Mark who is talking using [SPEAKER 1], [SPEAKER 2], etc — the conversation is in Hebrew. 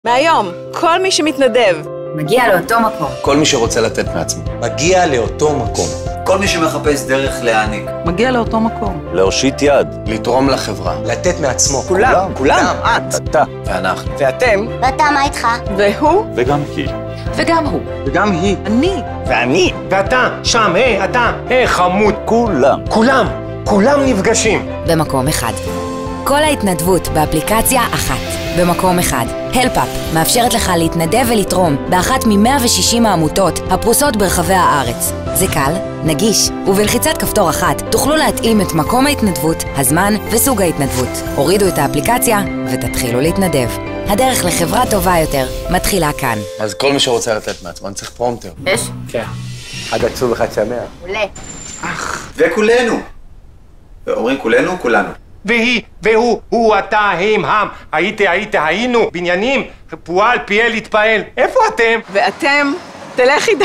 [SPEAKER 1] מהיום, כל מי שמתנדב
[SPEAKER 2] מגיע לאותו מקום.
[SPEAKER 3] כל מי שרוצה לתת מעצמו
[SPEAKER 4] מגיע לאותו מקום.
[SPEAKER 5] כל מי שמחפש דרך להעניק
[SPEAKER 6] מגיע לאותו מקום.
[SPEAKER 3] להושיט יד, לתרום לחברה,
[SPEAKER 4] לתת מעצמו.
[SPEAKER 3] כולם,
[SPEAKER 4] את.
[SPEAKER 3] אתה ואנחנו.
[SPEAKER 4] ואתם.
[SPEAKER 2] ואתה מה איתך?
[SPEAKER 1] והוא
[SPEAKER 3] וגם היא.
[SPEAKER 6] וגם הוא.
[SPEAKER 4] וגם היא.
[SPEAKER 6] אני.
[SPEAKER 4] ואני. ואתה, שם, אתה, חמוד. כולם נפגשים.
[SPEAKER 2] במקום אחד. כל ההתנדבות באפליקציה אחת. במקום אחד. הלפאפ מאפשרת לך להתנדב ולתרום באחת מ-160 העמותות הפרוסות ברחבי הארץ. זה קל, נגיש, ובלחיצת כפתור אחת תוכלו להתאים את מקום ההתנדבות, הזמן וסוג ההתנדבות. הורידו את האפליקציה ותתחילו להתנדב. הדרך לחברה טובה יותר מתחילה כאן.
[SPEAKER 3] אז כל מי שרוצה לתת מעצמו, אני צריך פרומטר.
[SPEAKER 2] יש?
[SPEAKER 4] כן. עד עצוב אחד שמח.
[SPEAKER 2] עולה.
[SPEAKER 5] וכולנו. אומרים כולנו, כולנו.
[SPEAKER 4] והיא, והוא, אתה, הם, היינו, בניינים, פועל, פיאל, התפעל. איפה אתם?
[SPEAKER 1] ואתם, תלך איתי.